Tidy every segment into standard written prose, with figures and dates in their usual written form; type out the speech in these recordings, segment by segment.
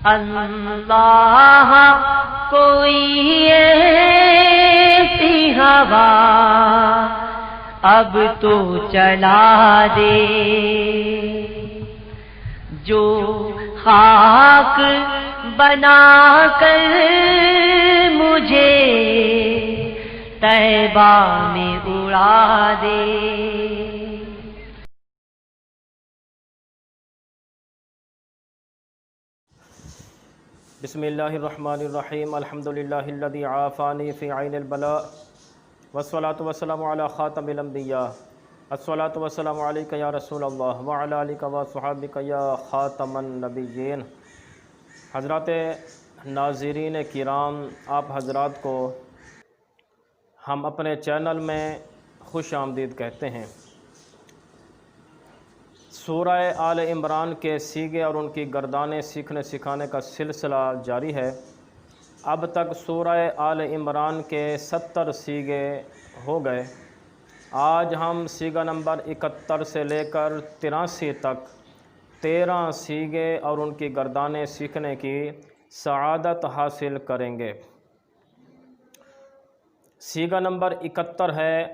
اللہ کوئی ایسی ہوا اب تو چلا دے جو خاک بنا کر مجھے طیبہ میں اڑا دے۔ بسم اللہ الرحمن الرحیم، الحمدللہ الذی عافانی فی عین البلاء والصلاة والسلام علی خاتم الانبیاء، الصلاة والسلام علیک یا رسول اللہ وعلی آلک وصحابک یا خاتم النبیین۔ حضرات ناظرین کرام، آپ حضرات کو ہم اپنے چینل میں خوش آمدید کہتے ہیں۔ سورہ آل عمران کے سیغے اور ان کی گردانیں سیکھنے سکھانے کا سلسلہ جاری ہے۔ اب تک سورہ آل عمران کے 70 سیغے ہو گئے۔ آج ہم سیغہ نمبر 71 سے لے کر 83 تک 13 سیغے اور ان کی گردانیں سیکھنے کی سعادت حاصل کریں گے۔ سیغہ نمبر 71 ہے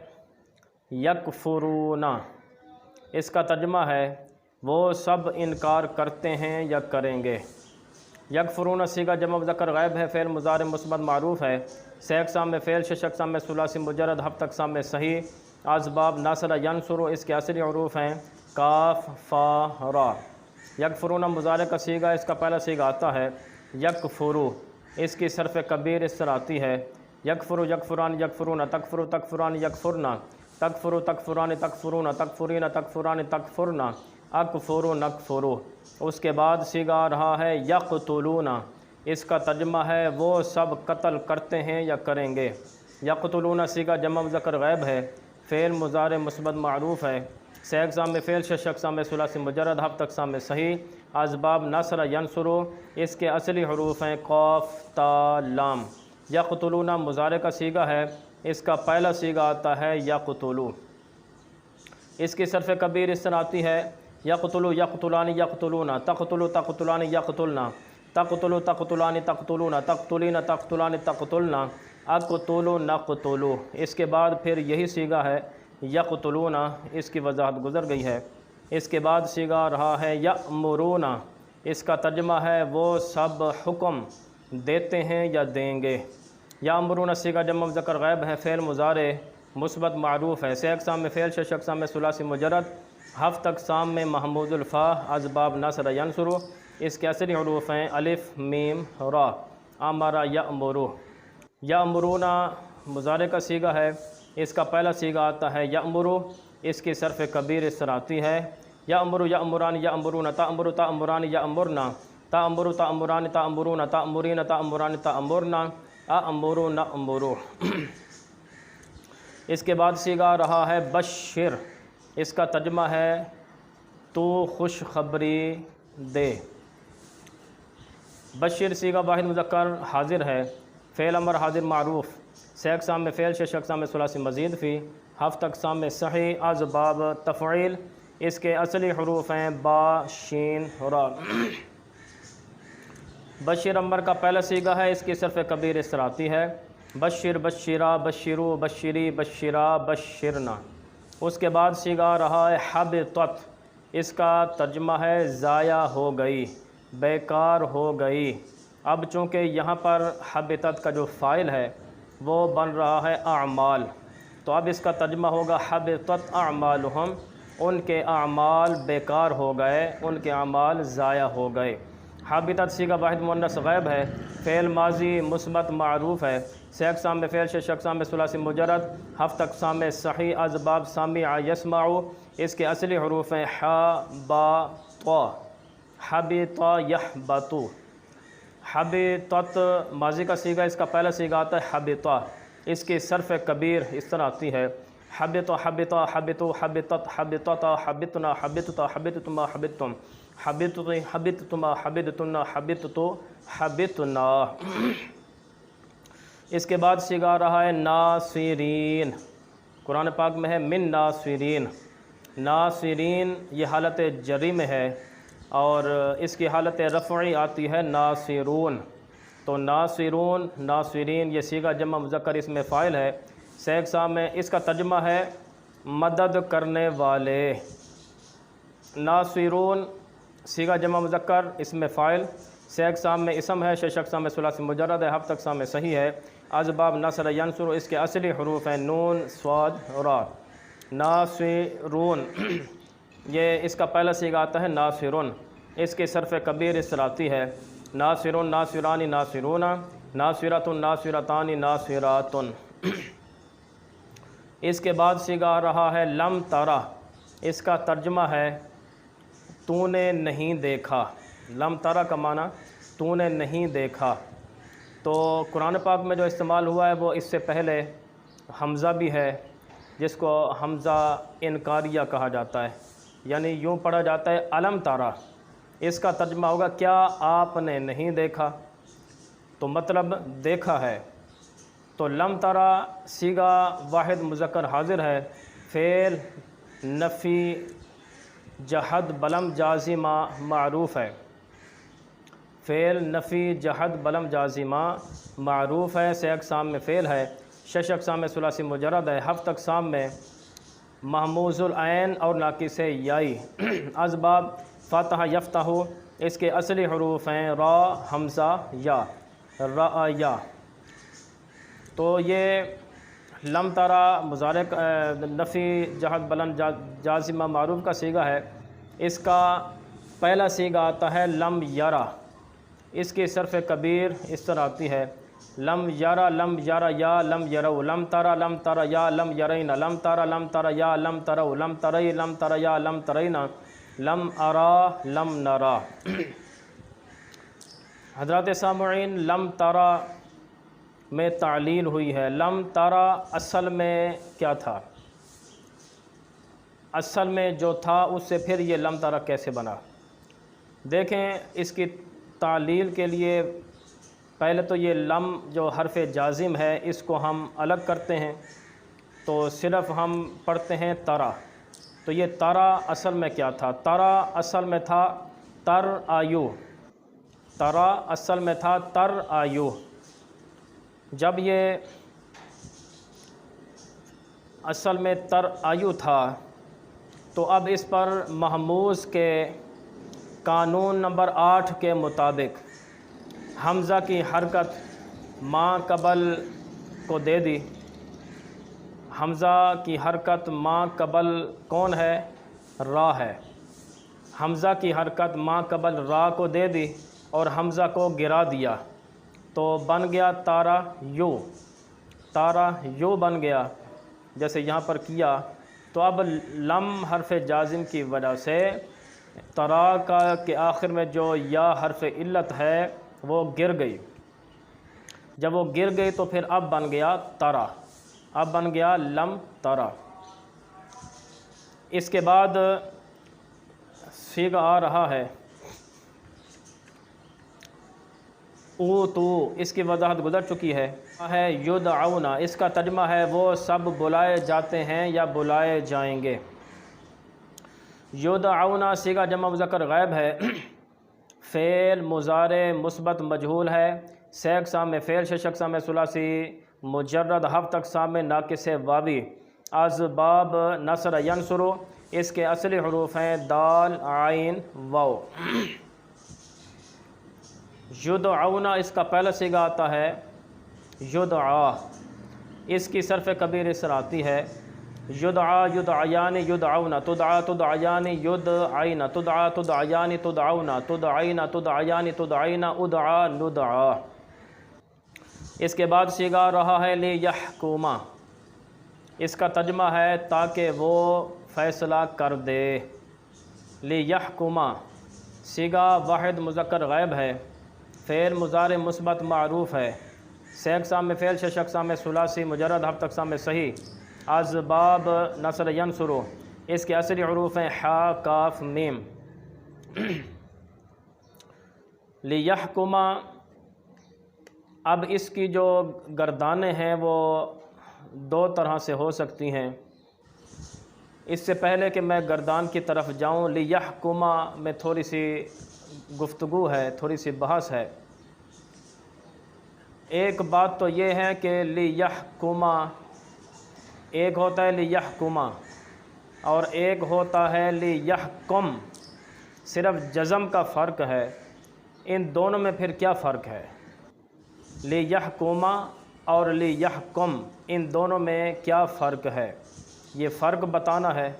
یکفرون۔ اس کا ترجمہ ہے وہ سب انکار کرتے ہیں یا کریں گے۔ یکفرون سیغہ جمع مذکر غائب ہے، فعل مضارع مثبت معروف ہے، سے اقسام میں فعل، شش اقسام میں ثلاثی مجرد، ہفت اقسام میں صحیح، اسباب ناصرہ ینصرو، اس کے اصلی حروف ہیں کاف فا را۔ یکفرون مضارع کا سیغہ، اس کا پہلا سیغہ آتا ہے یکفرو، اس کی صرف کبیر اس طرح آتی ہے یکفرو یکفران یکفرون، تکفرو تکفران یکفرنا، تکفرو تکفران تکفرون، تکفرین تکفران تکفرنا، اکفرو نکفرو۔ اس کے بعد سیغہ آ رہا ہے یقتلون، اس کا ترجمہ ہے وہ سب قتل کرتے ہیں یا کریں گے۔ یقتلون سیغہ جمع مذکر غائب ہے، فعل مضارع مثبت معروف ہے، سے اقسام میں فعل، شش اقسام میں ثلاثی مجرد، ہفت اقسام میں صحیح، اسباب نصرہ ینصرو، اس کے اصلی حروف ہیں قاف تا لام۔ یقتلون مضارع کا سیغہ ہے، اس کا پہلا سیغہ آتا ہے یقتلو، اس کی صرف کبیر اس طرح آتی ہے یقتلو یقتلان یقتلون، تقتلو تقتلان یقتلنا، تقتلو تقتلان تقتلون، تقتلین تقتلان تقتلنا، اقتلو نقتلو۔ اس کے بعد پھر یہی سیغہ ہے یقتلون، اس کی وضاحت گزر گئی ہے۔ اس کے بعد سیغہ آ رہا ہے یأمرون، اس کا ترجمہ ہے وہ سب حکم دیتے ہیں یا دیں گے۔ یأمرون سیغہ جمع مذکر غائب ہے، فعل مضارع مثبت معروف ہے، سے اقسام میں فعل، شش اقسام میں ثلاثی مجرد، ہفت اقسام میں محمود الفا، اسباب نصرہ ینصرو، اس کے اصلی حروف ہیں الف میم را۔ امر یأمرو، یأمرون مضارع کا سیغہ ہے، اس کا پہلا سیغہ آتا ہے یأمرو، اس کی صرف کبیر اس طرح آتی ہے یأمرو یأمران یأمرون، تأمرو تأمران یأمرنا، تأمرو تأمران تأمرون، تأمرین تأمران تأمرنا، أأمرو نأمرو۔ اس کے بعد سیغہ آ رہا ہے بشر، اس کا ترجمہ ہے تو خوشخبری دے۔ بشر سیغہ واحد مذکر حاضر ہے، فعل امر حاضر معروف، سے اقسام میں فعل، شش اقسام میں ثلاثی مزید فی، ہفت اقسام میں صحیح، اسباب تفعیل، اس کے اصلی حروف ہیں با شین را۔ بشر امر کا پہلا سیغہ ہے، اس کی صرف کبیر اس طرح آتی ہے بشر بشرا بشرو بشری بشرا بشرنا۔ اس کے بعد سیغہ آ رہا ہے حبطت، اس کا ترجمہ ہے ضائع ہو گئی، بیکار ہو گئی۔ اب چونکہ یہاں پر حبطت کا جو فاعل ہے وہ بن رہا ہے اعمال، تو اب اس کا ترجمہ ہوگا حبطت اعمالہم، ان کے اعمال بیکار ہو گئے، ان کے اعمال ضائع ہو گئے۔ حبطت سیغہ واحد مؤنث غائب ہے، فعل ماضی مثبت معروف ہے، سے اقسام میں فعل، شش اقسام میں ثلاثی مجرد، ہفت اقسام میں صحیح، اسباب سامع یسمع، اس کے اصلی حروف ہیں ح با طا، حبط یحبط۔ حبطت ماضی کا سیغہ، اس کا پہلا سیغہ آتا ہے حبطا، اس کی صرف کبیر اس طرح آتی ہے حبط حبط حبط حبطت حبطت حبطنا حبطت حبطتما حبطتم حبطت حبطتما حبطتن حبطت حبطنا۔ اس کے بعد سیغہ آ رہا ہے ناصرین، قرآن پاک میں ہے من ناصرین۔ ناصرین یہ حالت جری میں ہے، اور اس کی حالت رفعی آتی ہے ناصرون، تو ناصرون، ناصرین، یہ صیغہ جمع مذکر اس میں فاعل ہے۔ سیغ صاحب میں اس کا ترجمہ ہے مدد کرنے والے۔ ناصرون صیغہ جمع مذکر اس میں فاعل، سیغ صاحب میں اسم ہے، شش اقسام میں ثلاثی مجرد ہے، ہفت اقسام میں صحیح ہے۔ اسباب نصر ینصر، اس کے اصلی حروف ہیں نون صاد را۔ ناصرون یہ اس کا پہلا صیغہ آتا ہے ناصرون، اس کے صرف کبیر اس طرح آتی ہے ناصرون، ناصرانی، ناصرون، ناصرتن، ناصرتانی، ناصراتن۔ اس کے بعد صیغہ آ رہا ہے لم ترا، اس کا ترجمہ ہے تو نے نہیں دیکھا۔ لم ترا کا معنی تو نے نہیں دیکھا۔ تو قرآن پاک میں جو استعمال ہوا ہے وہ اس سے پہلے حمزہ بھی ہے، جس کو حمزہ انکاریہ کہا جاتا ہے، یعنی یوں پڑھا جاتا ہے الم ترا، اس کا ترجمہ ہوگا کیا آپ نے نہیں دیکھا، تو مطلب دیکھا ہے۔ تو لم ترا صیغہ واحد مذکر حاضر ہے، فعل نفی جہد بلم جازمہ معروف ہے، فعل نفی جہد بلم جازمہ معروف ہے، سے اقسام میں فعل ہے، شش اقسام میں ثلاثی مجرد ہے، ہفت اقسام میں محموز العین اور ناقص یائی۔ اسباب فتح یفتح، اس کے اصلی حروف ہیں را، حمزہ، یا، را، یا۔ تو یہ لم ترا مضارع نفی جہد بلند جازمہ معروف کا صیغہ ہے، اس کا پہلا صیغہ آتا ہے لم یرا، اس کی صرف کبیر اس طرح آتی ہے لم یرا، لم یرا، یا لم یرو، لم ترا، لم ترا، یا لم یرین، لم ترا، لم ترا، یا لم ترو، لم ترئی، لم ترا، یا لم ترین، لم ارا، لم نرا۔ حضرات سامعین، لم ترا میں تعلیل ہوئی ہے۔ لم ترا اصل میں کیا تھا؟ اصل میں جو تھا اس سے پھر یہ لم ترا کیسے بنا؟ دیکھیں، اس کی تعلیل کے لیے پہلے تو یہ لم جو حرف جازم ہے اس کو ہم الگ کرتے ہیں، تو صرف ہم پڑھتے ہیں ترا۔ تو یہ ترا اصل میں کیا تھا؟ ترا اصل میں تھا تر آیو، ترا اصل میں تھا تر آیو۔ جب یہ اصل میں تر آیو تھا تو اب اس پر محموز کے قانون نمبر 8 کے مطابق حمزہ کی حرکت ماں قبل کو دے دی۔ حمزہ کی حرکت ماں قبل کون ہے؟ را ہے۔ حمزہ کی حرکت ماں قبل را کو دے دی اور حمزہ کو گرا دیا، تو بن گیا تارا یو، تارا یو بن گیا جیسے یہاں پر کیا۔ تو اب لم حرف جازم کی وجہ سے ترا کا کے آخر میں جو یا حرف علت ہے وہ گر گئی، جب وہ گر گئی تو پھر اب بن گیا ترا، اب بن گیا لم ترا۔ اس کے بعد صیغہ آ رہا ہے او تو، اس کی وضاحت گزر چکی ہے یدعون، اس کا ترجمہ ہے وہ سب بلائے جاتے ہیں یا بلائے جائیں گے۔ یدعون صیغہ جمع مذکر غائب ہے، فعل مضارع مثبت مجہول ہے، سے اقسام میں فعل، شش اقسام میں ثلاثی مجرد، ہفت اقسام میں ناقص واوی۔ اسباب نصر ینصر، اس کے اصلی حروف ہیں دال، عین، واو۔ یدعون اس کا پہلا صیغہ آتا ہے یدعا، اس کی صرف کبیر اس طرح آتی ہے یدعا، یدعیان، یدعون، تدعا، تدعیان، یدعین، تدعا، تدعیان، تدعون، تدعین، تدعیان، تدعین، ادعا، ندعا۔ اس کے بعد صیغہ آ رہا ہے لیحکم، اس کا ترجمہ ہے تاکہ وہ فیصلہ کر دے۔ لیحکم صیغہ واحد مذکر غائب ہے، فعل مضارع مثبت معروف ہے، سے اقسام میں فعل، شش اقسام میں ثلاثی مجرد، ہفت اقسام میں صحیح۔ اسباب نصر ینصر، اس کے اصلی حروف ہیں حا، کاف، میم۔ لیحکم، اب اس کی جو گردانیں ہیں وہ دو طرح سے ہو سکتی ہیں۔ اس سے پہلے کہ میں گردان کی طرف جاؤں، لیحکما میں تھوڑی سی گفتگو ہے، تھوڑی سی بحث ہے۔ ایک بات تو یہ ہے کہ لیحکما ایک ہوتا ہے لیحکما اور ایک ہوتا ہے لیحکم، صرف جزم کا فرق ہے۔ ان دونوں میں پھر کیا فرق ہے؟ لیحکما اور لیحکم، ان دونوں میں کیا فرق ہے؟ یہ فرق بتانا ہے۔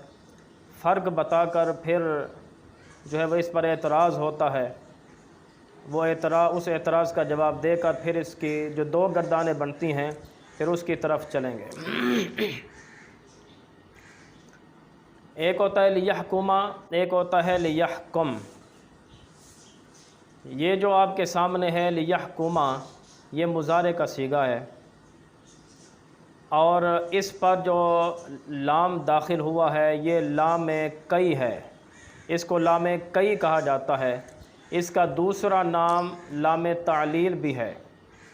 فرق بتا کر پھر جو ہے وہ اس پر اعتراض ہوتا ہے، وہ اس اعتراض کا جواب دے کر پھر اس کی جو دو گردانیں بنتی ہیں پھر اس کی طرف چلیں گے۔ ایک ہوتا ہے لیحکما، ایک ہوتا ہے لیحکم۔ یہ جو آپ کے سامنے ہے لیحکما، یہ مضارع کا صیغہ ہے، اور اس پر جو لام داخل ہوا ہے یہ لام کئی ہے، اس کو لام کئی کہا جاتا ہے۔ اس کا دوسرا نام لام تعلیل بھی ہے،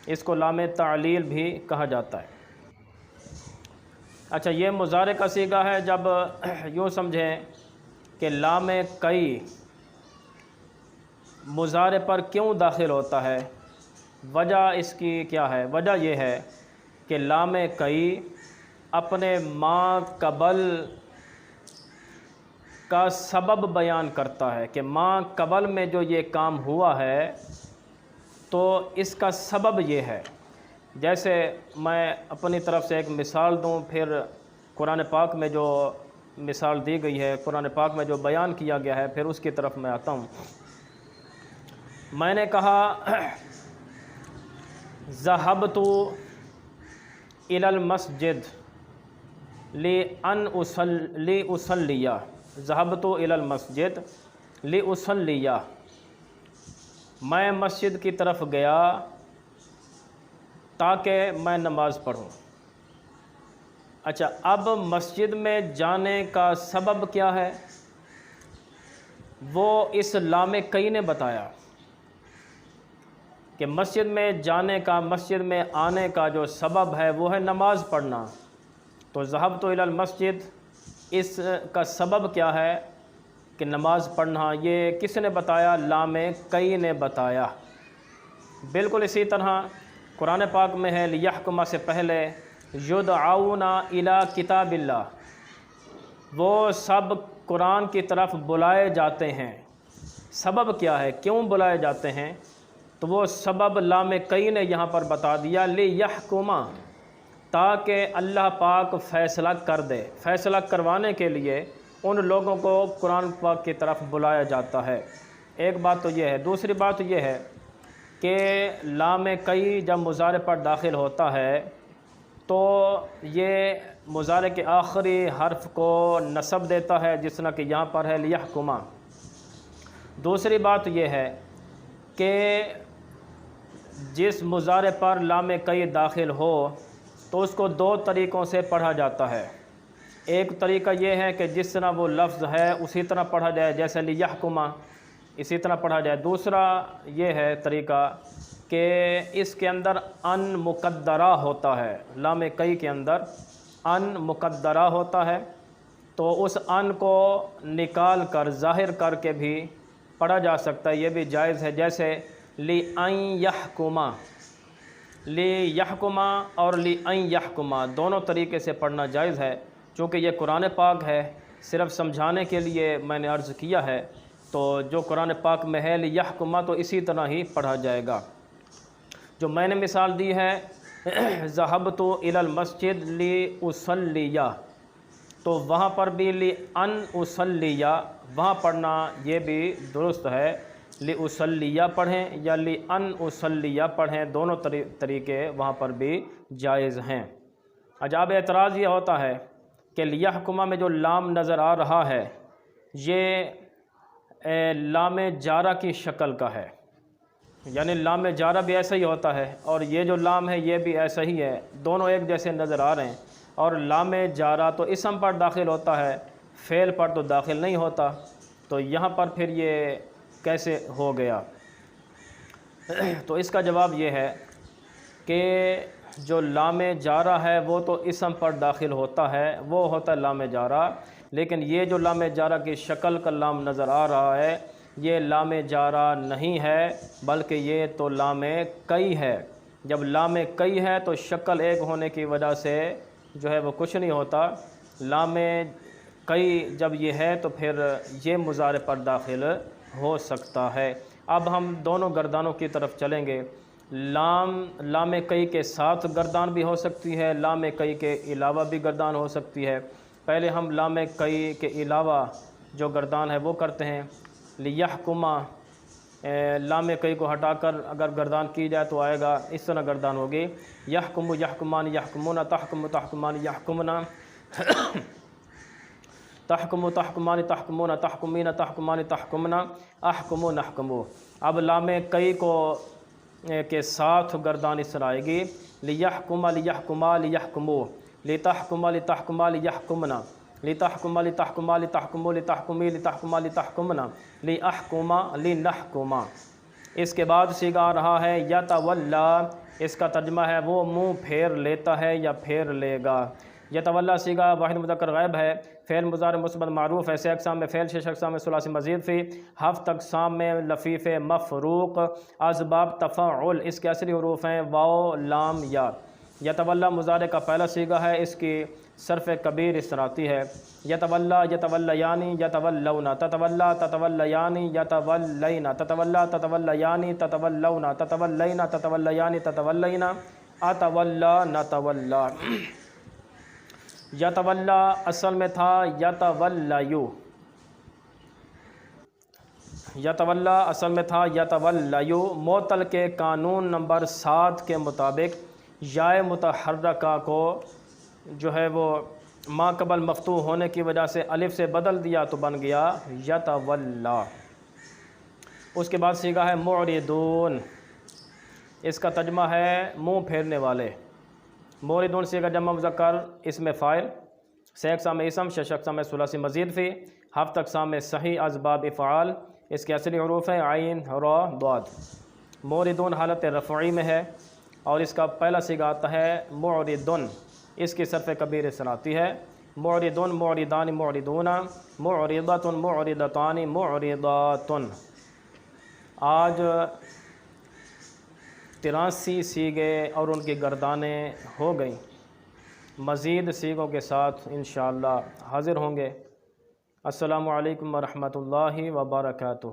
اس کو لام تعلیل بھی کہا جاتا ہے۔ اچھا، یہ مضارع کا صیغہ ہے۔ جب یوں سمجھیں کہ لام کئی مضارع پر کیوں داخل ہوتا ہے، وجہ اس کی کیا ہے؟ وجہ یہ ہے کہ لام کئی اپنے ما قبل کا سبب بیان کرتا ہے کہ ما قبل میں جو یہ کام ہوا ہے تو اس کا سبب یہ ہے۔ جیسے میں اپنی طرف سے ایک مثال دوں، پھر قرآن پاک میں جو مثال دی گئی ہے، قرآن پاک میں جو بیان کیا گیا ہے، پھر اس کی طرف میں آتا ہوں۔ میں نے کہا ذہبت الی المسجد لأصلی، ذہبت الی المسجد لأصلی، میں مسجد کی طرف گیا تاکہ میں نماز پڑھوں۔ اچھا، اب مسجد میں جانے کا سبب کیا ہے؟ وہ اس لام کئی نے بتایا کہ مسجد میں جانے کا، مسجد میں آنے کا جو سبب ہے وہ ہے نماز پڑھنا۔ تو ذہبت الی المسجد، اس کا سبب کیا ہے کہ نماز پڑھنا؟ یہ کس نے بتایا؟ لام کئی نے بتایا۔ بالکل اسی طرح قرآن پاک میں ہے لیحکما سے پہلے یدعون الی کتاب اللہ، وہ سب قرآن کی طرف بلائے جاتے ہیں۔ سبب کیا ہے؟ کیوں بلائے جاتے ہیں؟ تو وہ سبب لام کئی نے یہاں پر بتا دیا، لیحکما، تاکہ اللہ پاک فیصلہ کر دے۔ فیصلہ کروانے کے لیے ان لوگوں کو قرآن پاک کی طرف بلایا جاتا ہے۔ ایک بات تو یہ ہے۔ دوسری بات یہ ہے کہ لام کئی جب مضارع پر داخل ہوتا ہے تو یہ مضارع کے آخری حرف کو نصب دیتا ہے، جس طرح کہ یہاں پر ہے لیحکما۔ دوسری بات یہ ہے کہ جس مضارع پر لام کئی داخل ہو تو اس کو دو طریقوں سے پڑھا جاتا ہے۔ ایک طریقہ یہ ہے کہ جس طرح وہ لفظ ہے اسی طرح پڑھا جائے، جیسے لیحکما اسی طرح پڑھا جائے۔ دوسرا یہ ہے طریقہ کہ اس کے اندر ان مقدرہ ہوتا ہے، لام کئی کے اندر ان مقدرہ ہوتا ہے، تو اس ان کو نکال کر ظاہر کر کے بھی پڑھا جا سکتا ہے، یہ بھی جائز ہے۔ جیسے لِأَن يَحْكُمَا، لیحکما اور لِأَن يَحْكُمَا دونوں طریقے سے پڑھنا جائز ہے۔ چونکہ یہ قرآن پاک ہے، صرف سمجھانے کے لیے میں نے عرض کیا ہے، تو جو قرآن پاک میں ہے لیحکما تو اسی طرح ہی پڑھا جائے گا۔ جو میں نے مثال دی ہے ذہبت الی المسجد لأصلی، تو وہاں پر بھی لأن اصلی وہاں پڑھنا یہ بھی درست ہے، لأصلی پڑھیں یا لأن اصلی پڑھیں، دونوں طریقے وہاں پر بھی جائز ہیں۔ اب اعتراض یہ ہوتا ہے کہ لیحکما میں جو لام نظر آ رہا ہے یہ لام جارہ کی شکل کا ہے، یعنی لام جارہ بھی ایسا ہی ہوتا ہے اور یہ جو لام ہے یہ بھی ایسا ہی ہے، دونوں ایک جیسے نظر آ رہے ہیں۔ اور لام جارہ تو اسم پر داخل ہوتا ہے، فعل پر تو داخل نہیں ہوتا، تو یہاں پر پھر یہ کیسے ہو گیا؟ تو اس کا جواب یہ ہے کہ جو لام جارہ ہے وہ تو اسم پر داخل ہوتا ہے، وہ ہوتا ہے لام جارہ، لیکن یہ جو لام جارہ کی شکل کا لام نظر آ رہا ہے یہ لام جارہ نہیں ہے بلکہ یہ تو لام کئی ہے۔ جب لام کئی ہے تو شکل ایک ہونے کی وجہ سے جو ہے وہ کچھ نہیں ہوتا۔ لام کئی جب یہ ہے تو پھر یہ مضارع پر داخل ہو سکتا ہے۔ اب ہم دونوں گردانوں کی طرف چلیں گے۔ لام کئی کے ساتھ گردان بھی ہو سکتی ہے، لام کئی کے علاوہ بھی گردان ہو سکتی ہے۔ پہلے ہم لام کئی کے علاوہ جو گردان ہے وہ کرتے ہیں۔ لیحکما، لام کئی کو ہٹا کر اگر گردان کی جائے تو آئے گا اس طرح گردان ہوگی، یحکم یحکمان یحکمون، تحکم تحکمان یحکمنا، تحکم تحکمان تحکمون، تحکمین تحکمان تحکمنا، احکم نحکمو۔ اب لام کئی کو کے ساتھ گردان اس طرح آئے گی، لیحکما لیحکما لیحکمو، لتحکما لتحکما لیحکمنا، لتحکما لتحکما لتحکمو، لتحکمی لتحکما لتحکمنا، لیحکما لنحکما۔ اس کے بعد صیغہ آ رہا ہے یتولا، اس کا ترجمہ ہے وہ منہ پھیر لیتا ہے یا پھیر لے گا۔ یتولا صیغہ واحد مذکر غائب ہے، فعل مضارع مثبت معروف ہے، 6 اقسام میں فعل، 6 اقسام میں ثلاثی مزید فی، 7 اقسام میں لفیف مفروق، اسباب تفاعل اس کے اصلی حروف ہیں واو لام یا۔ یتولا مضارع کا پہلا صیغہ ہے، اس کی صرف کبیر اس طرح آتی ہے، یتولا یتولیانی یتولونا، تتولا تتولیانی یتولینا، تتولا تتولیانی تتولونا، تتولینا تتولیانی تتولینا، اتولا نتولا۔ یتولا اصل میں تھا یتولیو، یتولا اصل میں تھا یتولیو۔ معطل کے قانون نمبر 7 کے مطابق یائے متحرکہ کو جو ہے وہ ما قبل مفتوح ہونے کی وجہ سے الف سے بدل دیا تو بن گیا یتولا۔ اس کے بعد صیغہ ہے معرضون، اس کا ترجمہ ہے منہ پھیرنے والے۔ معرضون صیغہ جمع مذکر اسم فاعل، 6 اقسام میں اسم، 6 اقسام میں ثلاثی مزید فی، 7 اقسام میں صحیح اسباب افعال، اس کے اصلی حروف ہیں عین را ضاد۔ معرضون حالت رفعی میں ہے اور اس کا پہلا صیغہ آتا ہے معرضن، اس کی صرف کبیر اس طرح آتی ہے، معرضن معرضان معرضون، معرضۃ معرضتان معرضات۔ آج 83 صیغے اور ان کی گردانیں ہو گئیں، مزید صیغوں کے ساتھ انشاءاللہ حاضر ہوں گے۔ السلام علیکم ورحمۃ اللہ وبرکاتہ۔